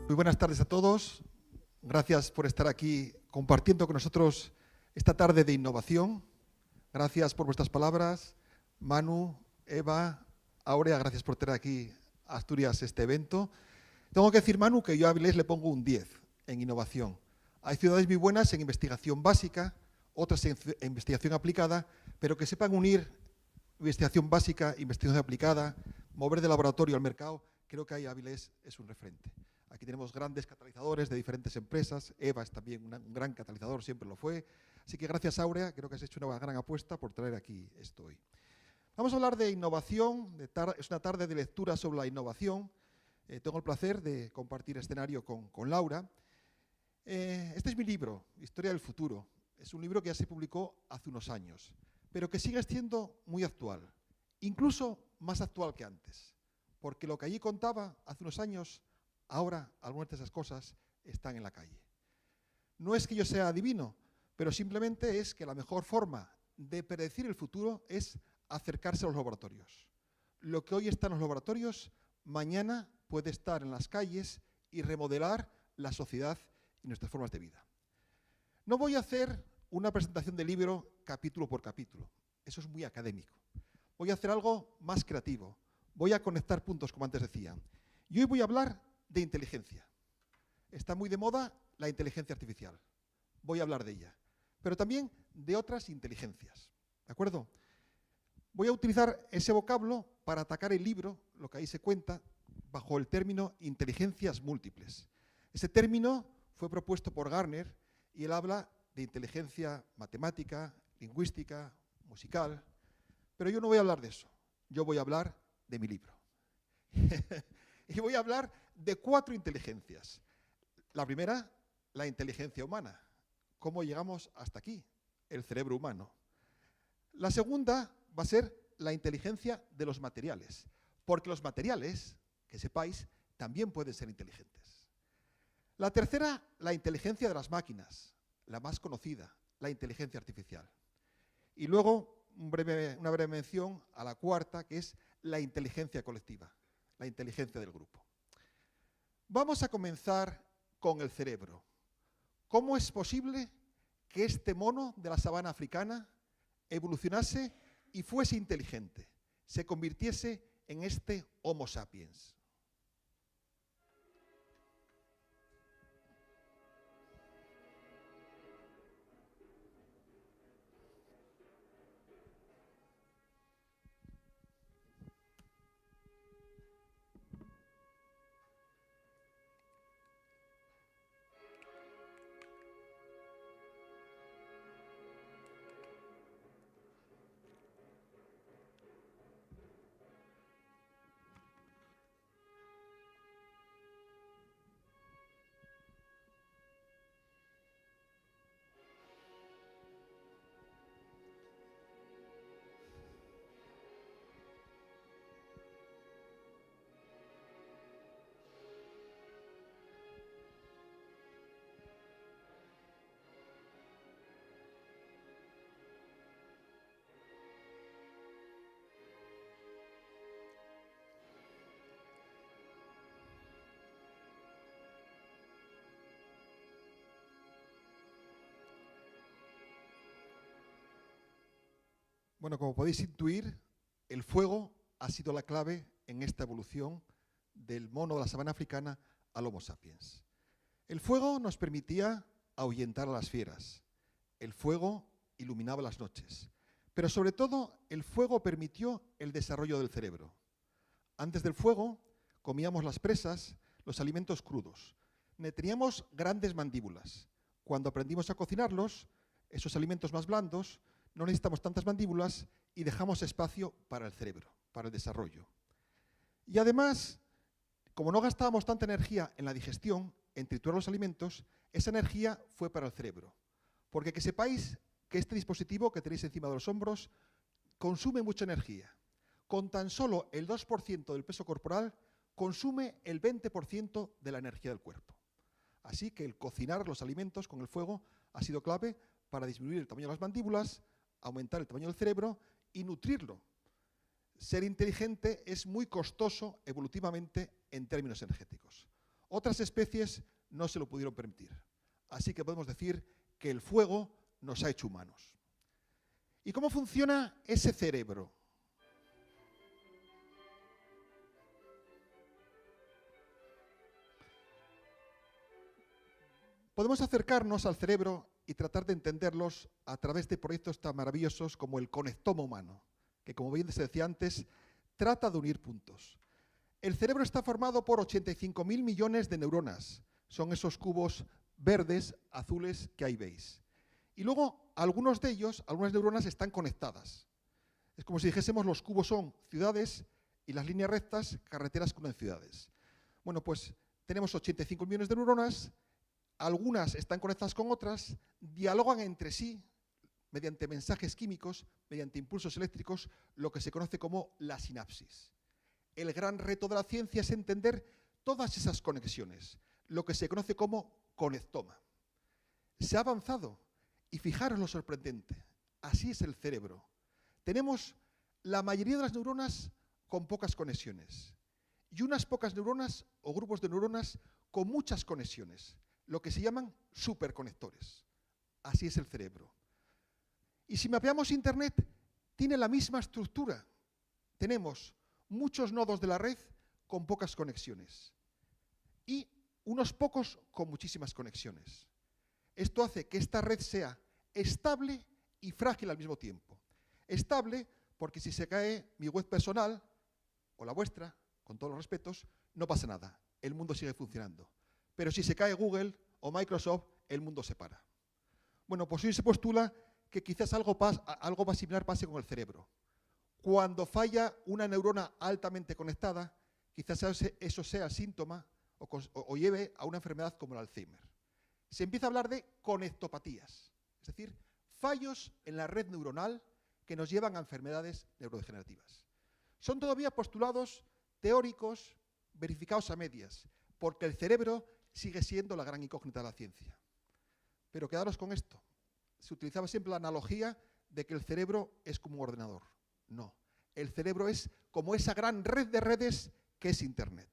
Muy buenas tardes a todos. Gracias por estar aquí compartiendo con nosotros esta tarde de innovación. Gracias por vuestras palabras. Manu, Eva, Aurea, gracias por tener aquí a Asturias este evento. Tengo que decir, Manu, que yo a Avilés le pongo un 10 en innovación. Hay ciudades muy buenas en investigación básica, otras en investigación aplicada, pero que sepan unir investigación básica, investigación aplicada, mover de laboratorio al mercado. Creo que ahí Avilés es un referente. Aquí tenemos grandes catalizadores de diferentes empresas. EVA es también un gran catalizador, siempre lo fue. Así que gracias, Aurea, creo que has hecho una gran apuesta por traer aquí esto hoy. Vamos a hablar de innovación, es una tarde de lectura sobre la innovación. Tengo el placer de compartir escenario con Laura. Este es mi libro, Historia del Futuro. Es un libro que ya se publicó hace unos años, pero que sigue siendo muy actual, incluso más actual que antes, porque lo que allí contaba hace unos años, ahora algunas de esas cosas están en la calle. No es que yo sea adivino, pero simplemente es que la mejor forma de predecir el futuro es acercarse a los laboratorios. Lo que hoy está en los laboratorios, mañana puede estar en las calles y remodelar la sociedad y nuestras formas de vida. No voy a hacer una presentación del libro capítulo por capítulo. Eso es muy académico. Voy a hacer algo más creativo. Voy a conectar puntos, como antes decía. Y hoy voy a hablar de inteligencia. Está muy de moda la inteligencia artificial. Voy a hablar de ella. Pero también de otras inteligencias. ¿De acuerdo? Voy a utilizar ese vocablo para atacar el libro, lo que ahí se cuenta, bajo el término inteligencias múltiples. Ese término fue propuesto por Gartner y él habla de inteligencia matemática, lingüística, musical. Pero yo no voy a hablar de eso. Yo voy a hablar de mi libro. Y voy a hablar de 4 inteligencias. La primera, la inteligencia humana. ¿Cómo llegamos hasta aquí? El cerebro humano. La segunda va a ser la inteligencia de los materiales, porque los materiales, que sepáis, también pueden ser inteligentes. La tercera, la inteligencia de las máquinas, la más conocida, la inteligencia artificial. Y luego una breve mención a la cuarta, que es la inteligencia colectiva, la inteligencia del grupo. Vamos a comenzar con el cerebro. ¿Cómo es posible que este mono de la sabana africana evolucionase y fuese inteligente, se convirtiese en este Homo sapiens? Bueno, como podéis intuir, el fuego ha sido la clave en esta evolución del mono de la sabana africana al Homo sapiens. El fuego nos permitía ahuyentar a las fieras. El fuego iluminaba las noches. Pero sobre todo, el fuego permitió el desarrollo del cerebro. Antes del fuego, comíamos las presas, los alimentos crudos. Teníamos grandes mandíbulas. Cuando aprendimos a cocinarlos, esos alimentos más blandos, no necesitamos tantas mandíbulas y dejamos espacio para el cerebro, para el desarrollo. Y además, como no gastábamos tanta energía en la digestión, en triturar los alimentos, esa energía fue para el cerebro. Porque que sepáis que este dispositivo que tenéis encima de los hombros consume mucha energía. Con tan solo el 2% del peso corporal, consume el 20% de la energía del cuerpo. Así que el cocinar los alimentos con el fuego ha sido clave para disminuir el tamaño de las mandíbulas, aumentar el tamaño del cerebro y nutrirlo. Ser inteligente es muy costoso evolutivamente en términos energéticos. Otras especies no se lo pudieron permitir. Así que podemos decir que el fuego nos ha hecho humanos. ¿Y cómo funciona ese cerebro? Podemos acercarnos al cerebro y tratar de entenderlos a través de proyectos tan maravillosos como el conectoma humano, que, como bien se decía antes, trata de unir puntos. El cerebro está formado por 85.000 millones de neuronas. Son esos cubos verdes, azules que ahí veis. Y luego, algunos de ellos, algunas neuronas están conectadas. Es como si dijésemos los cubos son ciudades y las líneas rectas, carreteras que unen ciudades. Bueno, pues tenemos 85 millones de neuronas, algunas están conectadas con otras, dialogan entre sí mediante mensajes químicos, mediante impulsos eléctricos, lo que se conoce como la sinapsis. El gran reto de la ciencia es entender todas esas conexiones, lo que se conoce como conectoma. Se ha avanzado y fijaros lo sorprendente, así es el cerebro. Tenemos la mayoría de las neuronas con pocas conexiones y unas pocas neuronas o grupos de neuronas con muchas conexiones, lo que se llaman superconectores. Así es el cerebro. Y si mapeamos Internet, tiene la misma estructura. Tenemos muchos nodos de la red con pocas conexiones y unos pocos con muchísimas conexiones. Esto hace que esta red sea estable y frágil al mismo tiempo. Estable porque si se cae mi web personal o la vuestra, con todos los respetos, no pasa nada, el mundo sigue funcionando. Pero si se cae Google o Microsoft, el mundo se para. Bueno, pues hoy se postula que quizás algo más similar pase con el cerebro. Cuando falla una neurona altamente conectada, quizás eso sea síntoma o lleve a una enfermedad como el Alzheimer. Se empieza a hablar de conectopatías, es decir, fallos en la red neuronal que nos llevan a enfermedades neurodegenerativas. Son todavía postulados teóricos verificados a medias, porque el cerebro sigue siendo la gran incógnita de la ciencia. Pero quedaros con esto. Se utilizaba siempre la analogía de que el cerebro es como un ordenador. No, el cerebro es como esa gran red de redes que es Internet.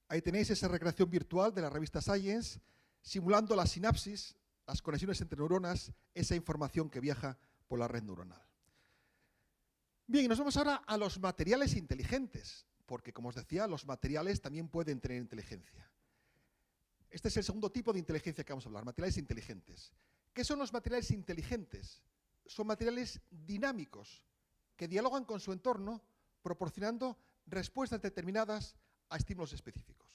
Ahí tenéis esa recreación virtual de la revista Science, simulando la sinapsis, las conexiones entre neuronas, esa información que viaja por la red neuronal. Bien, y nos vamos ahora a los materiales inteligentes, porque, como os decía, los materiales también pueden tener inteligencia. Este es el segundo tipo de inteligencia que vamos a hablar, materiales inteligentes. ¿Qué son los materiales inteligentes? Son materiales dinámicos que dialogan con su entorno, proporcionando respuestas determinadas a estímulos específicos,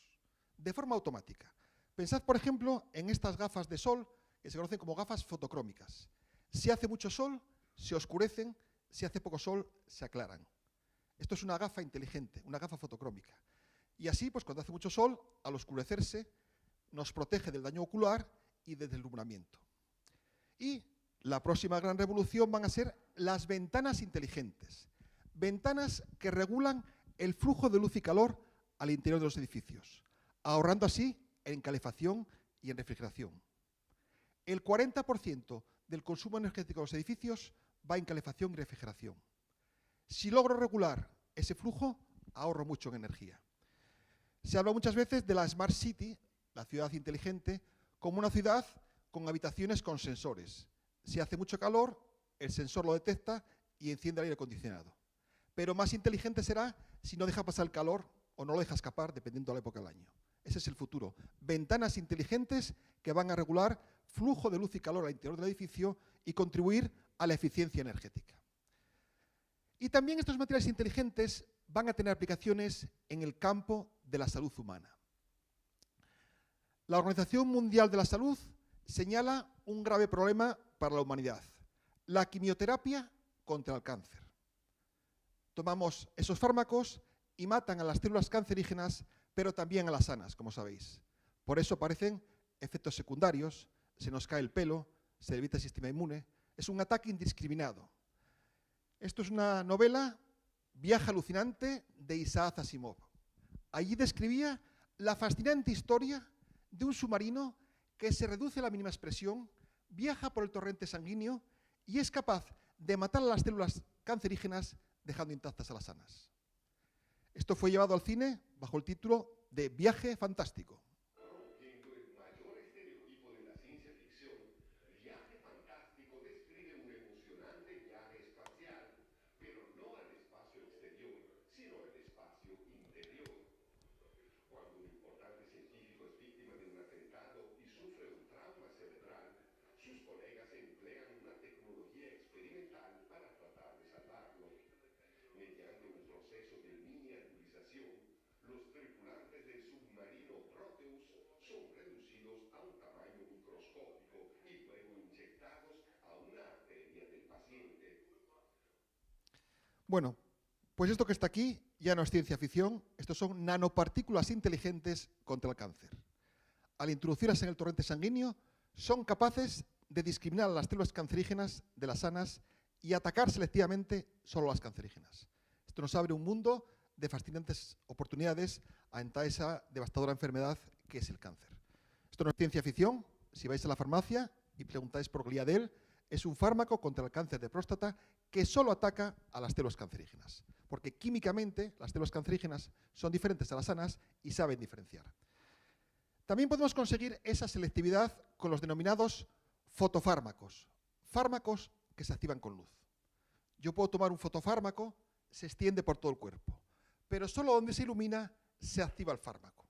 de forma automática. Pensad, por ejemplo, en estas gafas de sol, que se conocen como gafas fotocrómicas. Si hace mucho sol, se oscurecen, si hace poco sol, se aclaran. Esto es una gafa inteligente, una gafa fotocrómica. Y así, pues cuando hace mucho sol, al oscurecerse, nos protege del daño ocular y del deslumbramiento. Y la próxima gran revolución van a ser las ventanas inteligentes. Ventanas que regulan el flujo de luz y calor al interior de los edificios, ahorrando así en calefacción y en refrigeración. El 40% del consumo energético de los edificios va en calefacción y refrigeración. Si logro regular ese flujo, ahorro mucho en energía. Se habla muchas veces de la Smart City, la ciudad inteligente, como una ciudad con habitaciones con sensores. Si hace mucho calor, el sensor lo detecta y enciende el aire acondicionado. Pero más inteligente será si no deja pasar el calor o no lo deja escapar, dependiendo de la época del año. Ese es el futuro. Ventanas inteligentes que van a regular flujo de luz y calor al interior del edificio y contribuir a la eficiencia energética. Y también estos materiales inteligentes van a tener aplicaciones en el campo de la salud humana. La Organización Mundial de la Salud señala un grave problema para la humanidad: la quimioterapia contra el cáncer. Tomamos esos fármacos y matan a las células cancerígenas, pero también a las sanas, como sabéis. Por eso aparecen efectos secundarios, se nos cae el pelo, se debilita el sistema inmune. Es un ataque indiscriminado. Esto es una novela, Viaje alucinante, de Isaac Asimov. Allí describía la fascinante historia de un submarino que se reduce a la mínima expresión, viaja por el torrente sanguíneo y es capaz de matar a las células cancerígenas dejando intactas a las sanas. Esto fue llevado al cine bajo el título de Viaje fantástico. Rompiendo el mayor estereotipo de la ciencia ficción, Viaje Fantástico describe un emocionante viaje espacial, pero no al espacio exterior, sino al espacio interior. Cuando un importante científico es víctima de un atentado y sufre un trauma cerebral, sus colegas emplean una tecnología experimental para tratar de salvarlo. Mediante un proceso de miniaturización, los tripulantes del submarino Proteus son reducidos a un tamaño microscópico y luego inyectados a una arteria del paciente. Bueno, pues esto que está aquí ya no es ciencia ficción, estos son nanopartículas inteligentes contra el cáncer. Al introducirlas en el torrente sanguíneo, son capaces de discriminar a las células cancerígenas de las sanas y atacar selectivamente solo las cancerígenas. Esto nos abre un mundo de fascinantes oportunidades ante esa devastadora enfermedad que es el cáncer. Esto no es ciencia ficción. Si vais a la farmacia y preguntáis por Gliadel, es un fármaco contra el cáncer de próstata que solo ataca a las células cancerígenas, porque químicamente las células cancerígenas son diferentes a las sanas y saben diferenciar. También podemos conseguir esa selectividad con los denominados fotofármacos, fármacos que se activan con luz. Yo puedo tomar un fotofármaco, se extiende por todo el cuerpo, pero solo donde se ilumina se activa el fármaco.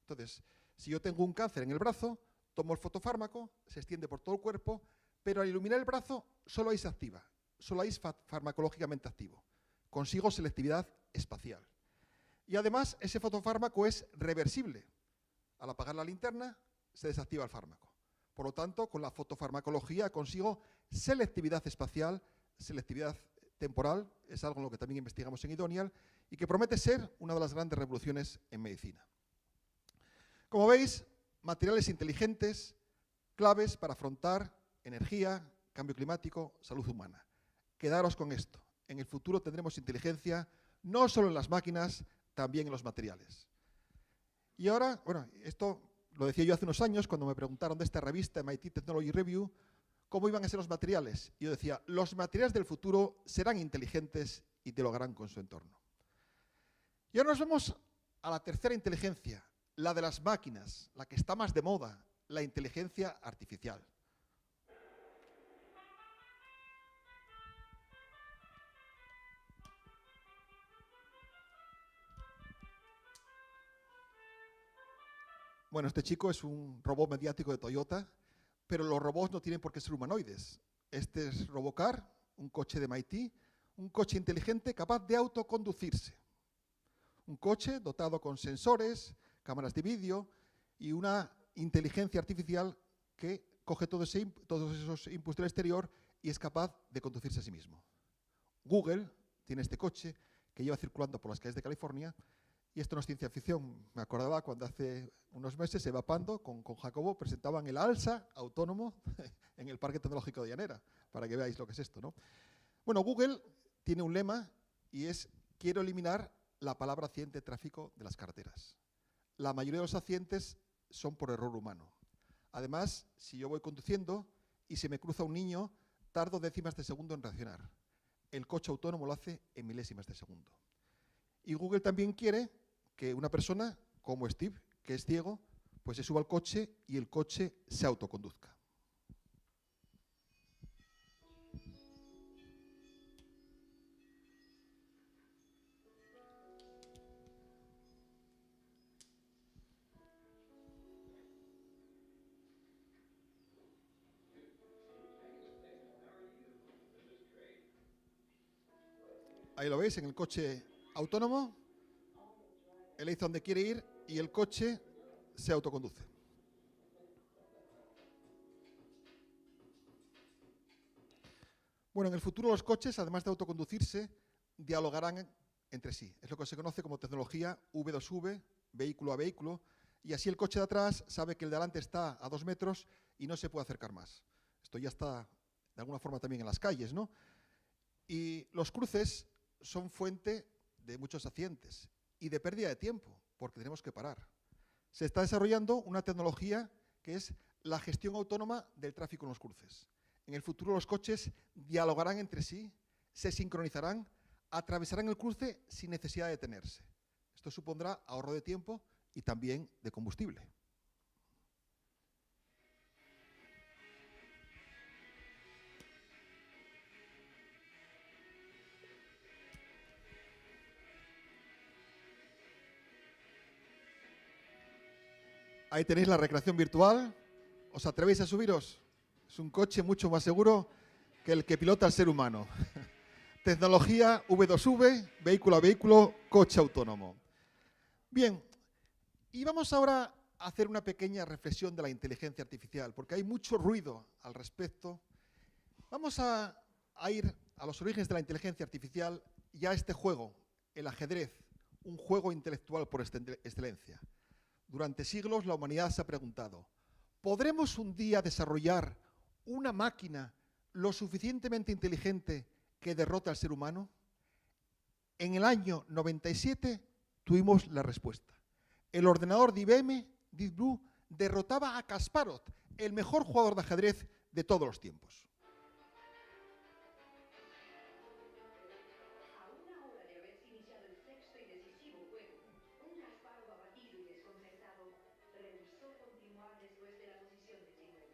Entonces, si yo tengo un cáncer en el brazo, tomo el fotofármaco, se extiende por todo el cuerpo, pero al iluminar el brazo solo ahí se activa, solo ahí es farmacológicamente activo. Consigo selectividad espacial. Y además ese fotofármaco es reversible. Al apagar la linterna se desactiva el fármaco. Por lo tanto, con la fotofarmacología consigo selectividad espacial, selectividad temporal, es algo en lo que también investigamos en Idonial y que promete ser una de las grandes revoluciones en medicina. Como veis, materiales inteligentes, claves para afrontar energía, cambio climático, salud humana. Quedaros con esto. En el futuro tendremos inteligencia no solo en las máquinas, también en los materiales. Y ahora, bueno, esto lo decía yo hace unos años cuando me preguntaron de esta revista MIT Technology Review, cómo iban a ser los materiales. Y yo decía, los materiales del futuro serán inteligentes y dialogarán con su entorno. Y ahora nos vamos a la tercera inteligencia, la de las máquinas, la que está más de moda, la inteligencia artificial. Bueno, este chico es un robot mediático de Toyota, pero los robots no tienen por qué ser humanoides. Este es Robocar, un coche de MIT, un coche inteligente capaz de autoconducirse. Un coche dotado con sensores, cámaras de vídeo y una inteligencia artificial que coge todos esos inputs del exterior y es capaz de conducirse a sí mismo. Google tiene este coche que lleva circulando por las calles de California. Y esto no es ciencia ficción. Me acordaba cuando hace unos meses Eva Pando con Jacobo presentaban el ALSA autónomo en el Parque Tecnológico de Llanera, para que veáis lo que es esto, ¿no? Bueno, Google tiene un lema y es: quiero eliminar la palabra accidente de tráfico de las carreteras. La mayoría de los accidentes son por error humano. Además, si yo voy conduciendo y se me cruza un niño, tardo décimas de segundo en reaccionar. El coche autónomo lo hace en milésimas de segundo. Y Google también quiere que una persona como Steve, que es ciego, pues se suba al coche y el coche se autoconduzca. Ahí lo veis, en el coche autónomo. Él dice dónde quiere ir y el coche se autoconduce. Bueno, en el futuro los coches, además de autoconducirse, dialogarán entre sí. Es lo que se conoce como tecnología V2V, vehículo a vehículo, y así el coche de atrás sabe que el de adelante está a 2 metros y no se puede acercar más. Esto ya está de alguna forma también en las calles, ¿no? Y los cruces son fuente de muchos accidentes y de pérdida de tiempo, porque tenemos que parar. Se está desarrollando una tecnología que es la gestión autónoma del tráfico en los cruces. En el futuro los coches dialogarán entre sí, se sincronizarán, atravesarán el cruce sin necesidad de detenerse. Esto supondrá ahorro de tiempo y también de combustible. Ahí tenéis la recreación virtual. ¿Os atrevéis a subiros? Es un coche mucho más seguro que el que pilota el ser humano. Tecnología V2V, vehículo a vehículo, coche autónomo. Bien, y vamos ahora a hacer una pequeña reflexión de la inteligencia artificial, porque hay mucho ruido al respecto. Vamos a ir a los orígenes de la inteligencia artificial y a este juego, el ajedrez, un juego intelectual por excelencia. Durante siglos la humanidad se ha preguntado, ¿podremos un día desarrollar una máquina lo suficientemente inteligente que derrote al ser humano? En el año 97 tuvimos la respuesta. El ordenador de IBM, Deep Blue, derrotaba a Kasparov, el mejor jugador de ajedrez de todos los tiempos. A una hora de haberse iniciado el sexto y decisivo juego, un Kasparov abatido y desconcertado rehusó continuar después de la posición 19.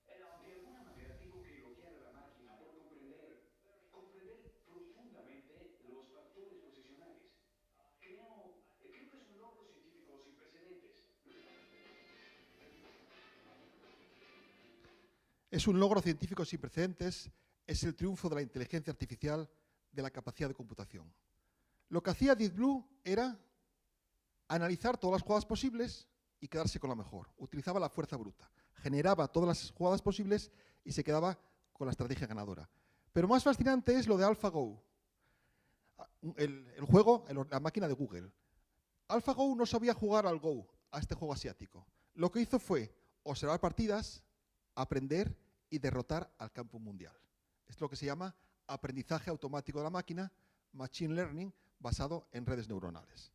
De alguna manera tengo que elogiar a la máquina por comprender profundamente los factores posicionales. Creo que es un logro científico sin precedentes. Es un logro científico sin precedentes, es el triunfo de la inteligencia artificial, de la capacidad de computación. Lo que hacía Deep Blue era analizar todas las jugadas posibles y quedarse con la mejor. Utilizaba la fuerza bruta, generaba todas las jugadas posibles y se quedaba con la estrategia ganadora. Pero más fascinante es lo de AlphaGo, el juego, la máquina de Google. AlphaGo no sabía jugar al Go, a este juego asiático. Lo que hizo fue observar partidas, aprender y derrotar al campeón mundial. Es lo que se llama aprendizaje automático de la máquina, Machine Learning, basado en redes neuronales.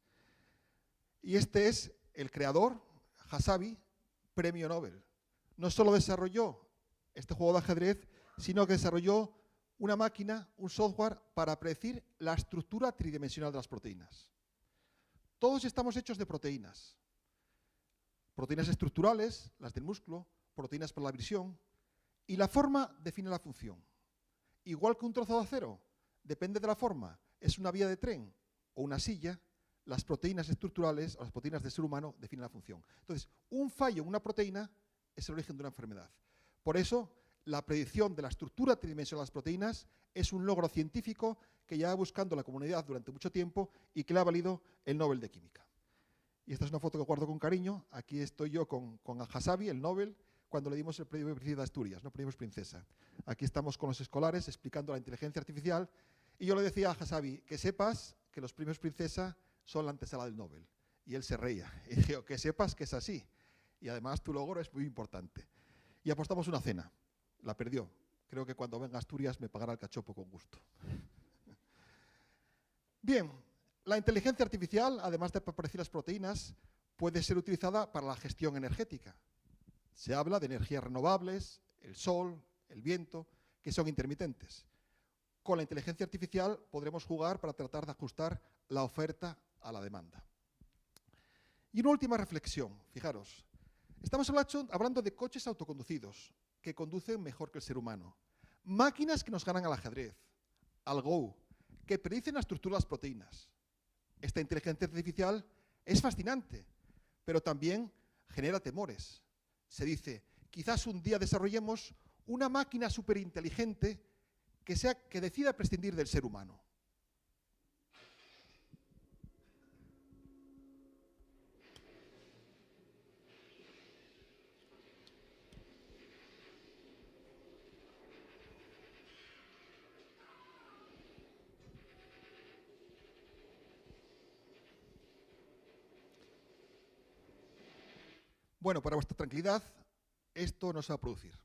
Y este es el creador, Hasabi, premio Nobel. No solo desarrolló este juego de ajedrez, sino que desarrolló una máquina, un software para predecir la estructura tridimensional de las proteínas. Todos estamos hechos de proteínas. Proteínas estructurales, las del músculo, proteínas para la visión, y la forma define la función. Igual que un trozo de acero, depende de la forma, es una vía de tren o una silla, las proteínas estructurales o las proteínas del ser humano definen la función. Entonces, un fallo en una proteína es el origen de una enfermedad. Por eso, la predicción de la estructura tridimensional de las proteínas es un logro científico que lleva buscando la comunidad durante mucho tiempo y que le ha valido el Nobel de Química. Y esta es una foto que guardo con cariño. Aquí estoy yo con Hasabi, el Nobel, cuando le dimos el premio Príncipe de Asturias, no premio Princesa. Aquí estamos con los escolares explicando la inteligencia artificial y yo le decía a Hasabi que sepas que los premios Princesa son la antesala del Nobel. Y él se reía. Y dije, que sepas que es así. Y además tu logro es muy importante. Y apostamos una cena. La perdió. Creo que cuando venga a Asturias me pagará el cachopo con gusto. Bien, la inteligencia artificial, además de predecir las proteínas, puede ser utilizada para la gestión energética. Se habla de energías renovables, el sol, el viento, que son intermitentes. Con la inteligencia artificial podremos jugar para tratar de ajustar la oferta a la demanda. Y una última reflexión, fijaros. Estamos hablando de coches autoconducidos que conducen mejor que el ser humano. Máquinas que nos ganan al ajedrez, al Go, que predicen la estructura de las proteínas. Esta inteligencia artificial es fascinante, pero también genera temores. Se dice, quizás un día desarrollemos una máquina superinteligente que decida prescindir del ser humano. Bueno, para vuestra tranquilidad, esto no se va a producir.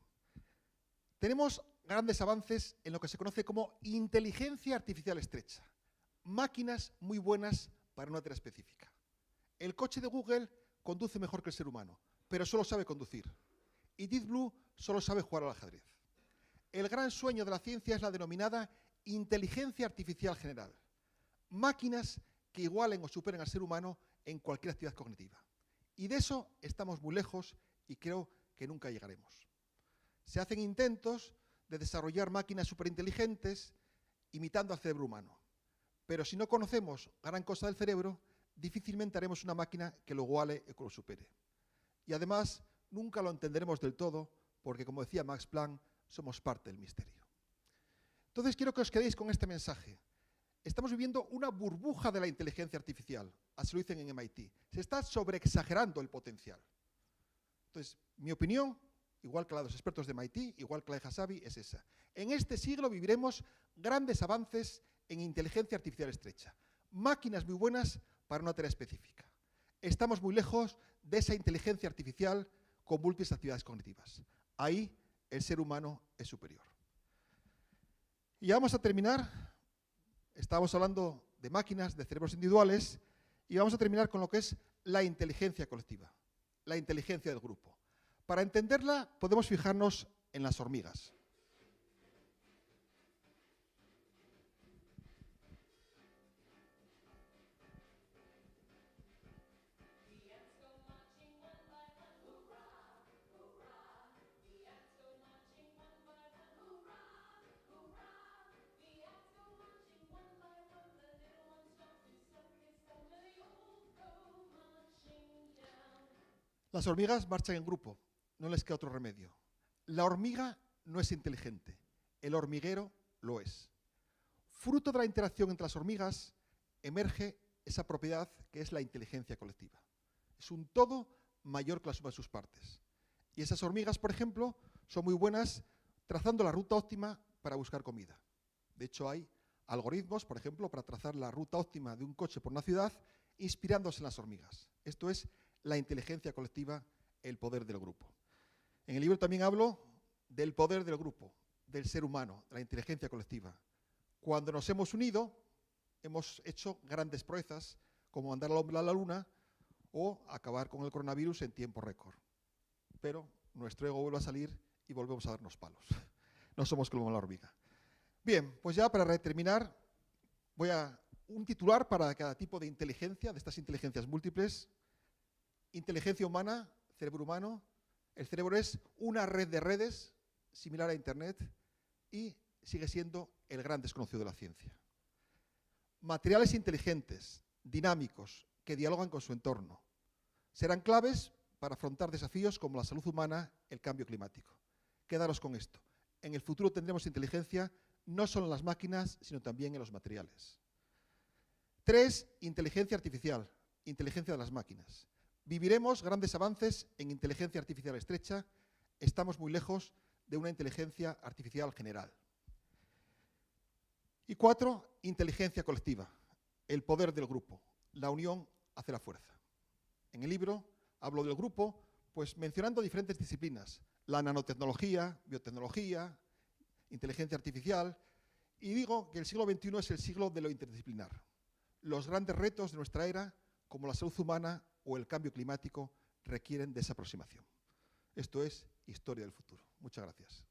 Tenemos grandes avances en lo que se conoce como inteligencia artificial estrecha. Máquinas muy buenas para una tarea específica. El coche de Google conduce mejor que el ser humano, pero solo sabe conducir. Y Deep Blue solo sabe jugar al ajedrez. El gran sueño de la ciencia es la denominada inteligencia artificial general. Máquinas que igualen o superen al ser humano en cualquier actividad cognitiva. Y de eso estamos muy lejos y creo que nunca llegaremos. Se hacen intentos de desarrollar máquinas superinteligentes imitando al cerebro humano. Pero si no conocemos gran cosa del cerebro, difícilmente haremos una máquina que lo iguale o que lo supere. Y además, nunca lo entenderemos del todo, porque como decía Max Planck, somos parte del misterio. Entonces quiero que os quedéis con este mensaje. Estamos viviendo una burbuja de la inteligencia artificial, así lo dicen en MIT. Se está sobreexagerando el potencial. Entonces, mi opinión, igual que la de los expertos de MIT, igual que la de Hasabi, es esa. En este siglo viviremos grandes avances en inteligencia artificial estrecha. Máquinas muy buenas para una tarea específica. Estamos muy lejos de esa inteligencia artificial con múltiples actividades cognitivas. Ahí el ser humano es superior. Y ya vamos a terminar. Estábamos hablando de máquinas, de cerebros individuales, y vamos a terminar con lo que es la inteligencia colectiva, la inteligencia del grupo. Para entenderla podemos fijarnos en las hormigas. Las hormigas marchan en grupo, no les queda otro remedio. La hormiga no es inteligente, el hormiguero lo es. Fruto de la interacción entre las hormigas emerge esa propiedad que es la inteligencia colectiva. Es un todo mayor que la suma de sus partes. Y esas hormigas, por ejemplo, son muy buenas trazando la ruta óptima para buscar comida. De hecho, hay algoritmos, por ejemplo, para trazar la ruta óptima de un coche por una ciudad, inspirándose en las hormigas. Esto es la inteligencia colectiva, el poder del grupo. En el libro también hablo del poder del grupo, del ser humano, de la inteligencia colectiva. Cuando nos hemos unido, hemos hecho grandes proezas, como mandar al hombre a la luna o acabar con el coronavirus en tiempo récord. Pero nuestro ego vuelve a salir y volvemos a darnos palos. No somos como la hormiga. Bien, pues ya para terminar, voy a un titular para cada tipo de inteligencia, de estas inteligencias múltiples. Inteligencia humana, cerebro humano. El cerebro es una red de redes, similar a Internet, y sigue siendo el gran desconocido de la ciencia. Materiales inteligentes, dinámicos, que dialogan con su entorno. Serán claves para afrontar desafíos como la salud humana, el cambio climático. Quedaros con esto. En el futuro tendremos inteligencia no solo en las máquinas, sino también en los materiales. 3. Inteligencia artificial, inteligencia de las máquinas. Viviremos grandes avances en inteligencia artificial estrecha. Estamos muy lejos de una inteligencia artificial general. Y 4. Inteligencia colectiva, el poder del grupo. La unión hace la fuerza. En el libro hablo del grupo, pues mencionando diferentes disciplinas. La nanotecnología, biotecnología, inteligencia artificial. Y digo que el siglo XXI es el siglo de lo interdisciplinar. Los grandes retos de nuestra era, como la salud humana o el cambio climático, requieren de esa aproximación. Esto es Historia del Futuro. Muchas gracias.